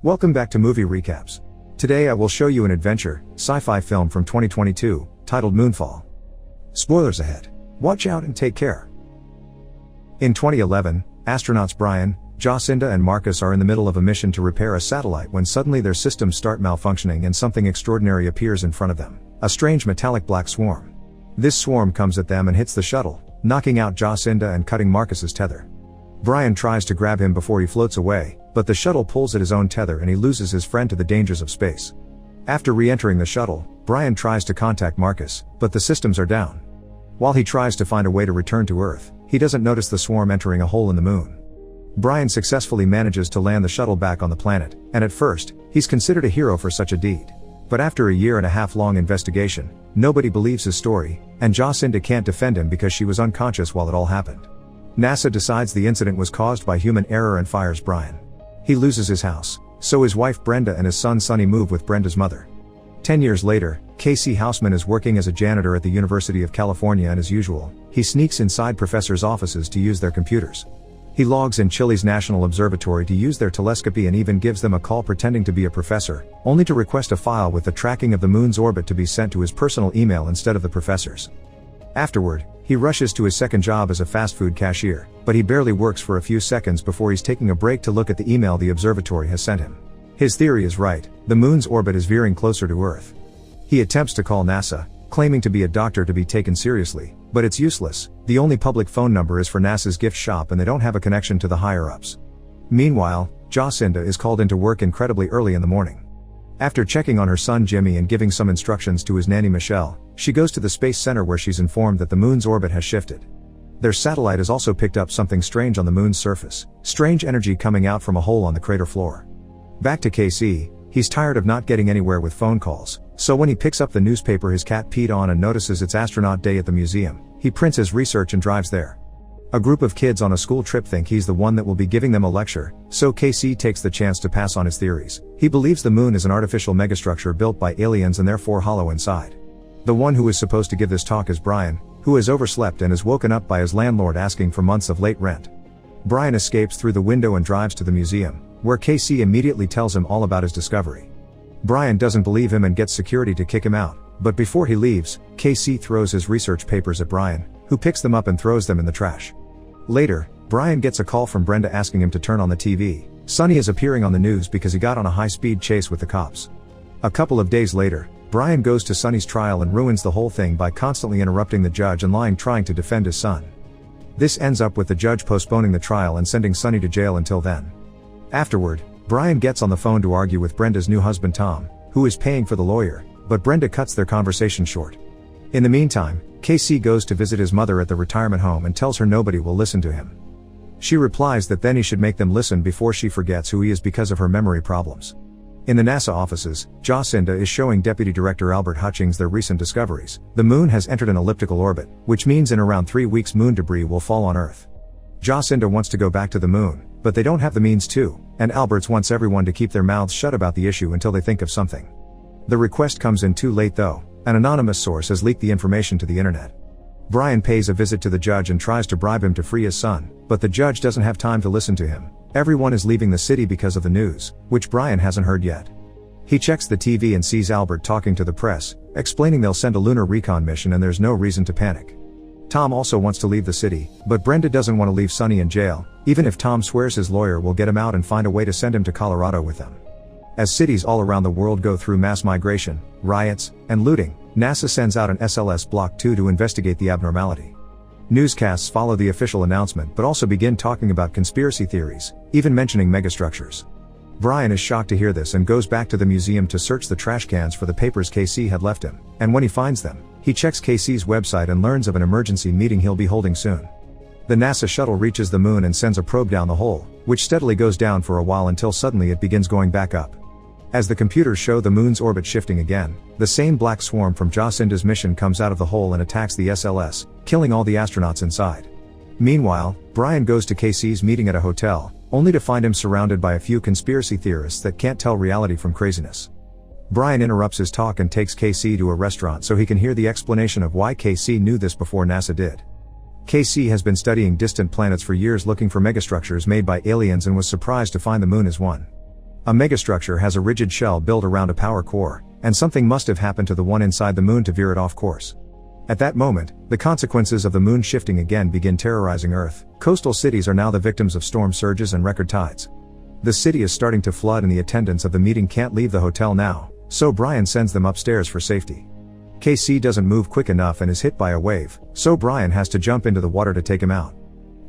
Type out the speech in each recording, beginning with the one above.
Welcome back to Movie Recaps. Today I will show you an adventure, sci-fi film from 2022, titled Moonfall. Spoilers ahead. Watch out and take care. In 2011, astronauts Brian, Jacinda and Marcus are in the middle of a mission to repair a satellite when suddenly their systems start malfunctioning and something extraordinary appears in front of them. A strange metallic black swarm. This swarm comes at them and hits the shuttle, knocking out Jacinda and cutting Marcus's tether. Brian tries to grab him before he floats away, but the shuttle pulls at his own tether and he loses his friend to the dangers of space. After re-entering the shuttle, Brian tries to contact Marcus, but the systems are down. While he tries to find a way to return to Earth, he doesn't notice the swarm entering a hole in the moon. Brian successfully manages to land the shuttle back on the planet, and at first, he's considered a hero for such a deed. But after a 1.5 year long investigation, nobody believes his story, and Jacinda can't defend him because she was unconscious while it all happened. NASA decides the incident was caused by human error and fires Brian. He loses his house, so his wife Brenda and his son Sonny move with Brenda's mother. 10 years later, Casey Houseman is working as a janitor at the University of California, and as usual, he sneaks inside professors' offices to use their computers. He logs in Chile's National Observatory to use their telescopy and even gives them a call pretending to be a professor, only to request a file with the tracking of the moon's orbit to be sent to his personal email instead of the professor's. Afterward, he rushes to his second job as a fast food cashier, but he barely works for a few seconds before he's taking a break to look at the email the observatory has sent him. His theory is right, the moon's orbit is veering closer to Earth. He attempts to call NASA, claiming to be a doctor to be taken seriously, but it's useless. The only public phone number is for NASA's gift shop and they don't have a connection to the higher-ups. Meanwhile, Jacinda is called into work incredibly early in the morning. After checking on her son Jimmy and giving some instructions to his nanny Michelle, she goes to the Space Center where she's informed that the moon's orbit has shifted. Their satellite has also picked up something strange on the moon's surface, strange energy coming out from a hole on the crater floor. Back to KC, he's tired of not getting anywhere with phone calls, so when he picks up the newspaper his cat peed on and notices it's astronaut day at the museum, he prints his research and drives there. A group of kids on a school trip think he's the one that will be giving them a lecture, so KC takes the chance to pass on his theories. He believes the moon is an artificial megastructure built by aliens and therefore hollow inside. The one who is supposed to give this talk is Brian, who has overslept and is woken up by his landlord asking for months of late rent. Brian escapes through the window and drives to the museum, where KC immediately tells him all about his discovery. Brian doesn't believe him and gets security to kick him out, but before he leaves, KC throws his research papers at Brian, who picks them up and throws them in the trash. Later, Brian gets a call from Brenda asking him to turn on the TV. Sonny is appearing on the news because he got on a high-speed chase with the cops. A couple of days later, Brian goes to Sonny's trial and ruins the whole thing by constantly interrupting the judge and lying trying to defend his son. This ends up with the judge postponing the trial and sending Sonny to jail until then. Afterward, Brian gets on the phone to argue with Brenda's new husband Tom, who is paying for the lawyer, but Brenda cuts their conversation short. In the meantime, KC goes to visit his mother at the retirement home and tells her nobody will listen to him. She replies that then he should make them listen before she forgets who he is because of her memory problems. In the NASA offices, Jacinda is showing Deputy Director Albert Hutchings their recent discoveries. The moon has entered an elliptical orbit, which means in around 3 weeks moon debris will fall on Earth. Jacinda wants to go back to the moon, but they don't have the means to, and Alberts wants everyone to keep their mouths shut about the issue until they think of something. The request comes in too late though. An anonymous source has leaked the information to the internet. Brian pays a visit to the judge and tries to bribe him to free his son, but the judge doesn't have time to listen to him. Everyone is leaving the city because of the news, which Brian hasn't heard yet. He checks the TV and sees Albert talking to the press, explaining they'll send a lunar recon mission and there's no reason to panic. Tom also wants to leave the city, but Brenda doesn't want to leave Sonny in jail, even if Tom swears his lawyer will get him out and find a way to send him to Colorado with them. As cities all around the world go through mass migration, riots, and looting, NASA sends out an SLS Block 2 to investigate the abnormality. Newscasts follow the official announcement but also begin talking about conspiracy theories, even mentioning megastructures. Brian is shocked to hear this and goes back to the museum to search the trash cans for the papers KC had left him, and when he finds them, he checks KC's website and learns of an emergency meeting he'll be holding soon. The NASA shuttle reaches the moon and sends a probe down the hole, which steadily goes down for a while until suddenly it begins going back up. As the computers show the moon's orbit shifting again, the same black swarm from Jacinda's mission comes out of the hole and attacks the SLS, killing all the astronauts inside. Meanwhile, Brian goes to KC's meeting at a hotel, only to find him surrounded by a few conspiracy theorists that can't tell reality from craziness. Brian interrupts his talk and takes KC to a restaurant so he can hear the explanation of why KC knew this before NASA did. KC has been studying distant planets for years looking for megastructures made by aliens and was surprised to find the moon is one. A megastructure has a rigid shell built around a power core, and something must have happened to the one inside the moon to veer it off course. At that moment, the consequences of the moon shifting again begin terrorizing Earth. Coastal cities are now the victims of storm surges and record tides. The city is starting to flood and the attendants of the meeting can't leave the hotel now, so Brian sends them upstairs for safety. KC doesn't move quick enough and is hit by a wave, so Brian has to jump into the water to take him out.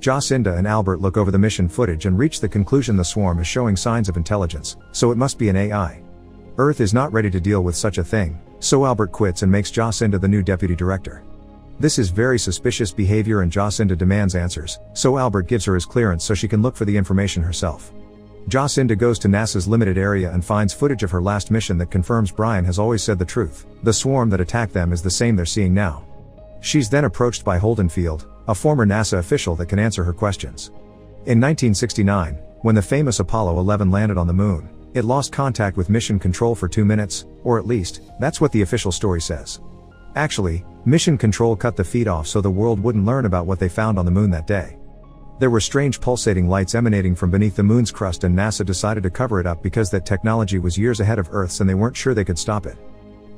Jacinda and Albert look over the mission footage and reach the conclusion the swarm is showing signs of intelligence, so it must be an AI. Earth is not ready to deal with such a thing, so Albert quits and makes Jacinda the new deputy director. This is very suspicious behavior and Jacinda demands answers, so Albert gives her his clearance so she can look for the information herself. Jacinda goes to NASA's limited area and finds footage of her last mission that confirms Brian has always said the truth. The swarm that attacked them is the same they're seeing now. She's then approached by Holden Field, a former NASA official that can answer her questions. In 1969, when the famous Apollo 11 landed on the moon, it lost contact with mission control for 2 minutes, or at least, that's what the official story says. Actually, mission control cut the feed off so the world wouldn't learn about what they found on the moon that day. There were strange pulsating lights emanating from beneath the moon's crust and NASA decided to cover it up because that technology was years ahead of Earth's and they weren't sure they could stop it.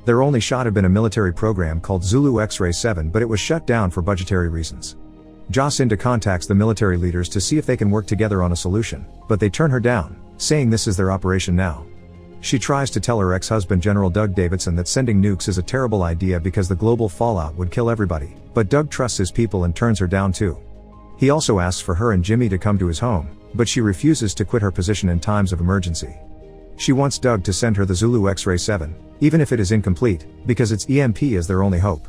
Their only shot had been a military program called Zulu X-Ray 7, but it was shut down for budgetary reasons. Jacinda contacts the military leaders to see if they can work together on a solution, but they turn her down, saying this is their operation now. She tries to tell her ex-husband General Doug Davidson that sending nukes is a terrible idea because the global fallout would kill everybody, but Doug trusts his people and turns her down too. He also asks for her and Jimmy to come to his home, but she refuses to quit her position in times of emergency. She wants Doug to send her the Zulu X-Ray 7, even if it is incomplete, because its EMP is their only hope.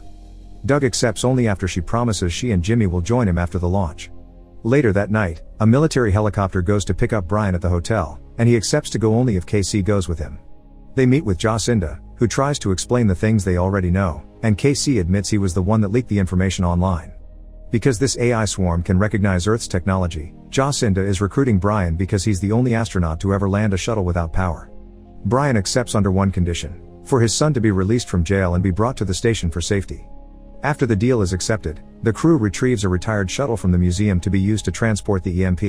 Doug accepts only after she promises she and Jimmy will join him after the launch. Later that night, a military helicopter goes to pick up Brian at the hotel, and he accepts to go only if KC goes with him. They meet with Jacinda, who tries to explain the things they already know, and KC admits he was the one that leaked the information online. Because this AI swarm can recognize Earth's technology, Jacinda is recruiting Brian because he's the only astronaut to ever land a shuttle without power. Brian accepts under one condition: for his son to be released from jail and be brought to the station for safety. After the deal is accepted, the crew retrieves a retired shuttle from the museum to be used to transport the EMP.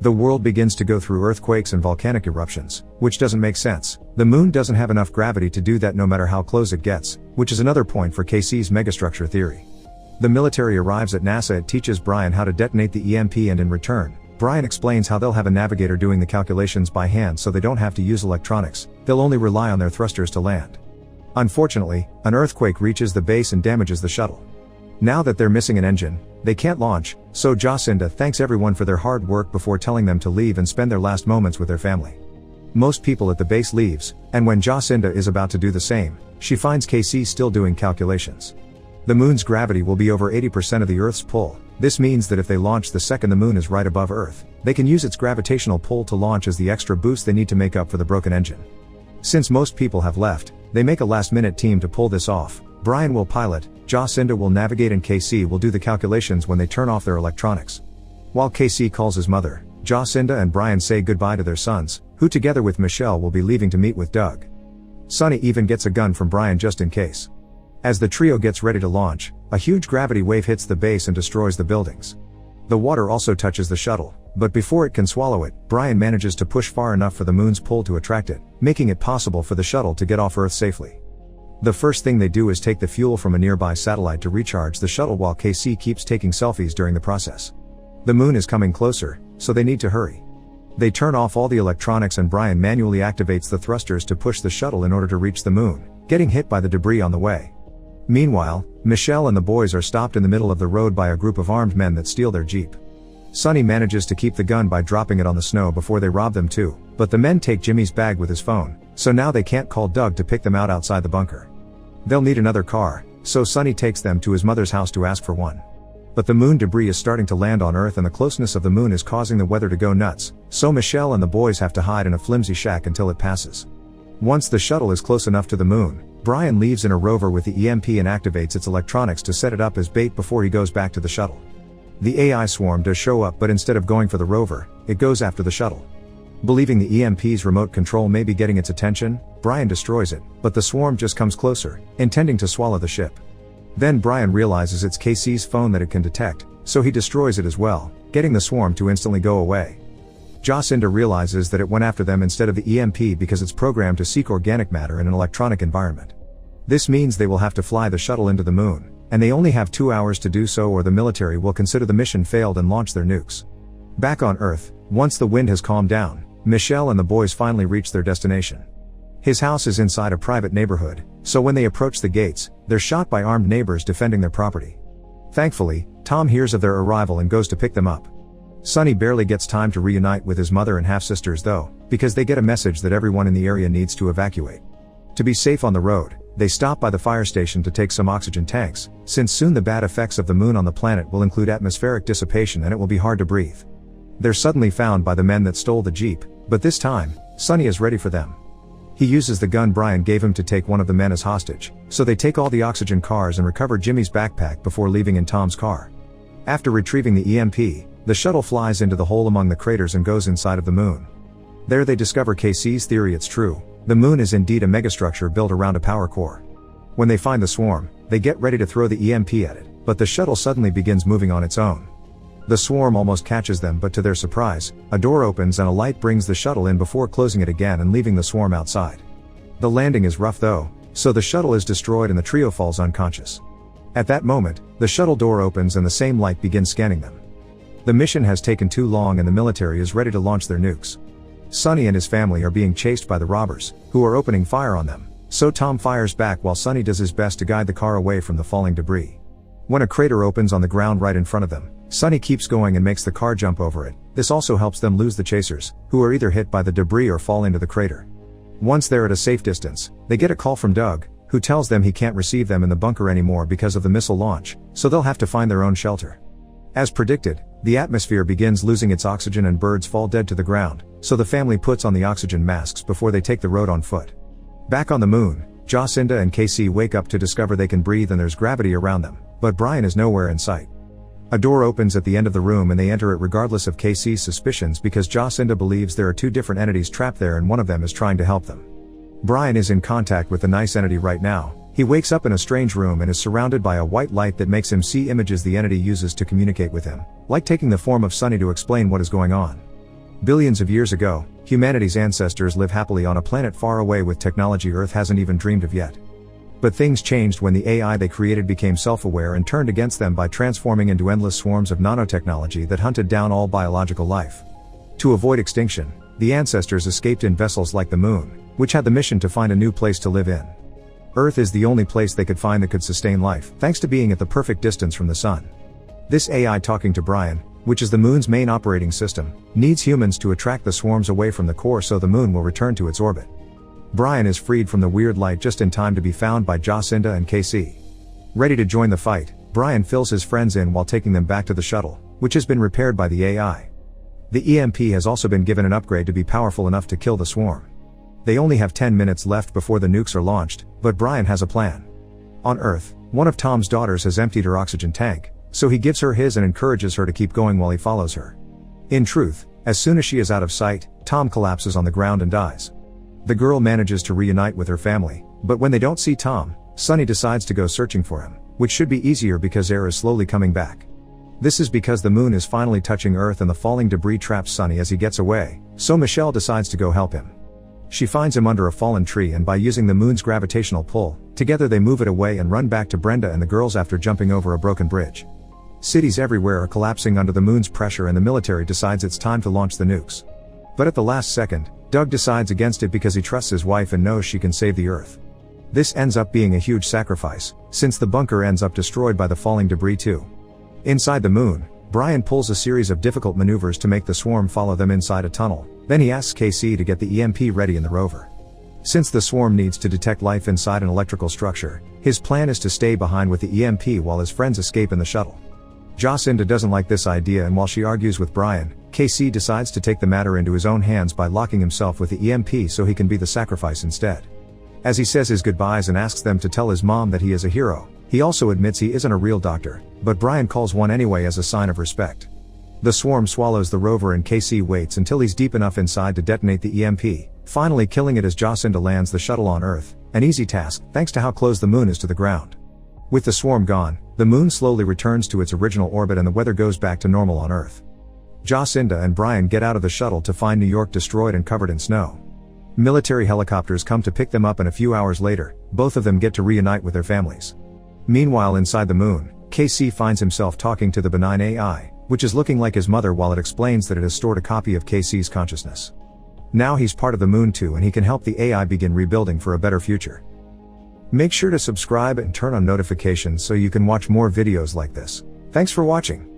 The world begins to go through earthquakes and volcanic eruptions, which doesn't make sense. The moon doesn't have enough gravity to do that no matter how close it gets, which is another point for KC's megastructure theory. The military arrives at NASA. It teaches Brian how to detonate the EMP and in return, Brian explains how they'll have a navigator doing the calculations by hand so they don't have to use electronics, they'll only rely on their thrusters to land. Unfortunately, an earthquake reaches the base and damages the shuttle. Now that they're missing an engine, they can't launch, so Jacinda thanks everyone for their hard work before telling them to leave and spend their last moments with their family. Most people at the base leaves, and when Jacinda is about to do the same, she finds KC still doing calculations. The moon's gravity will be over 80% of the Earth's pull. This means that if they launch the second the moon is right above Earth, they can use its gravitational pull to launch as the extra boost they need to make up for the broken engine. Since most people have left, they make a last-minute team to pull this off. Brian will pilot, Jacinda will navigate and KC will do the calculations when they turn off their electronics. While KC calls his mother, Jacinda and Brian say goodbye to their sons, who together with Michelle will be leaving to meet with Doug. Sonny even gets a gun from Brian just in case. As the trio gets ready to launch, a huge gravity wave hits the base and destroys the buildings. The water also touches the shuttle, but before it can swallow it, Brian manages to push far enough for the moon's pull to attract it, making it possible for the shuttle to get off Earth safely. The first thing they do is take the fuel from a nearby satellite to recharge the shuttle while KC keeps taking selfies during the process. The moon is coming closer, so they need to hurry. They turn off all the electronics and Brian manually activates the thrusters to push the shuttle in order to reach the moon, getting hit by the debris on the way. Meanwhile, Michelle and the boys are stopped in the middle of the road by a group of armed men that steal their Jeep. Sonny manages to keep the gun by dropping it on the snow before they rob them too, but the men take Jimmy's bag with his phone, so now they can't call Doug to pick them out outside the bunker. They'll need another car, so Sonny takes them to his mother's house to ask for one. But the moon debris is starting to land on Earth and the closeness of the moon is causing the weather to go nuts, so Michelle and the boys have to hide in a flimsy shack until it passes. Once the shuttle is close enough to the moon, Brian leaves in a rover with the EMP and activates its electronics to set it up as bait before he goes back to the shuttle. The AI swarm does show up, but instead of going for the rover, it goes after the shuttle. Believing the EMP's remote control may be getting its attention, Brian destroys it, but the swarm just comes closer, intending to swallow the ship. Then Brian realizes it's KC's phone that it can detect, so he destroys it as well, getting the swarm to instantly go away. Jacinda realizes that it went after them instead of the EMP because it's programmed to seek organic matter in an electronic environment. This means they will have to fly the shuttle into the moon, and they only have 2 hours to do so or the military will consider the mission failed and launch their nukes. Back on Earth, once the wind has calmed down, Michel and the boys finally reach their destination. His house is inside a private neighborhood, so when they approach the gates, they're shot by armed neighbors defending their property. Thankfully, Tom hears of their arrival and goes to pick them up. Sonny barely gets time to reunite with his mother and half-sisters though, because they get a message that everyone in the area needs to evacuate. To be safe on the road, they stop by the fire station to take some oxygen tanks, since soon the bad effects of the moon on the planet will include atmospheric dissipation and it will be hard to breathe. They're suddenly found by the men that stole the Jeep, but this time, Sonny is ready for them. He uses the gun Brian gave him to take one of the men as hostage, so they take all the oxygen cars and recover Jimmy's backpack before leaving in Tom's car. After retrieving the EMP, the shuttle flies into the hole among the craters and goes inside of the moon. There they discover KC's theory it's true, the moon is indeed a megastructure built around a power core. When they find the swarm, they get ready to throw the EMP at it, but the shuttle suddenly begins moving on its own. The swarm almost catches them, but to their surprise, a door opens and a light brings the shuttle in before closing it again and leaving the swarm outside. The landing is rough though, so the shuttle is destroyed and the trio falls unconscious. At that moment, the shuttle door opens and the same light begins scanning them. The mission has taken too long and the military is ready to launch their nukes. Sonny and his family are being chased by the robbers, who are opening fire on them, so Tom fires back while Sonny does his best to guide the car away from the falling debris. When a crater opens on the ground right in front of them, Sonny keeps going and makes the car jump over it. This also helps them lose the chasers, who are either hit by the debris or fall into the crater. Once they're at a safe distance, they get a call from Doug, who tells them he can't receive them in the bunker anymore because of the missile launch, so they'll have to find their own shelter. As predicted, the atmosphere begins losing its oxygen and birds fall dead to the ground, so the family puts on the oxygen masks before they take the road on foot. Back on the moon, Jacinda and KC wake up to discover they can breathe and there's gravity around them, but Brian is nowhere in sight. A door opens at the end of the room and they enter it regardless of KC's suspicions because Jacinda believes there are two different entities trapped there and one of them is trying to help them. Brian is in contact with the nice entity right now. He wakes up in a strange room and is surrounded by a white light that makes him see images the entity uses to communicate with him, like taking the form of Sonny to explain what is going on. Billions of years ago, humanity's ancestors live happily on a planet far away with technology Earth hasn't even dreamed of yet. But things changed when the AI they created became self-aware and turned against them by transforming into endless swarms of nanotechnology that hunted down all biological life. To avoid extinction, the ancestors escaped in vessels like the Moon, which had the mission to find a new place to live in. Earth is the only place they could find that could sustain life, thanks to being at the perfect distance from the Sun. This AI talking to Brian, which is the Moon's main operating system, needs humans to attract the swarms away from the core so the Moon will return to its orbit. Brian is freed from the weird light just in time to be found by Jacinda and KC. Ready to join the fight, Brian fills his friends in while taking them back to the shuttle, which has been repaired by the AI. The EMP has also been given an upgrade to be powerful enough to kill the swarm. They only have 10 minutes left before the nukes are launched, but Brian has a plan. On Earth, one of Tom's daughters has emptied her oxygen tank, so he gives her his and encourages her to keep going while he follows her. In truth, as soon as she is out of sight, Tom collapses on the ground and dies. The girl manages to reunite with her family, but when they don't see Tom, Sonny decides to go searching for him, which should be easier because air is slowly coming back. This is because the Moon is finally touching Earth and the falling debris traps Sonny as he gets away, so Michelle decides to go help him. She finds him under a fallen tree and by using the Moon's gravitational pull, together they move it away and run back to Brenda and the girls after jumping over a broken bridge. Cities everywhere are collapsing under the Moon's pressure and the military decides it's time to launch the nukes. But at the last second, Doug decides against it because he trusts his wife and knows she can save the Earth. This ends up being a huge sacrifice, since the bunker ends up destroyed by the falling debris too. Inside the Moon, Brian pulls a series of difficult maneuvers to make the swarm follow them inside a tunnel, then he asks KC to get the EMP ready in the rover. Since the swarm needs to detect life inside an electrical structure, his plan is to stay behind with the EMP while his friends escape in the shuttle. Jacinda doesn't like this idea and while she argues with Brian, KC decides to take the matter into his own hands by locking himself with the EMP so he can be the sacrifice instead. As he says his goodbyes and asks them to tell his mom that he is a hero, he also admits he isn't a real doctor, but Brian calls one anyway as a sign of respect. The swarm swallows the rover and KC waits until he's deep enough inside to detonate the EMP, finally killing it as Jacinda lands the shuttle on Earth, an easy task thanks to how close the Moon is to the ground. With the swarm gone, the Moon slowly returns to its original orbit and the weather goes back to normal on Earth. Jacinda and Brian get out of the shuttle to find New York destroyed and covered in snow. Military helicopters come to pick them up, and a few hours later, both of them get to reunite with their families. Meanwhile, inside the moon, KC finds himself talking to the benign AI, which is looking like his mother while it explains that it has stored a copy of KC's consciousness. Now he's part of the moon too, and he can help the AI begin rebuilding for a better future. Make sure to subscribe and turn on notifications so you can watch more videos like this. Thanks for watching.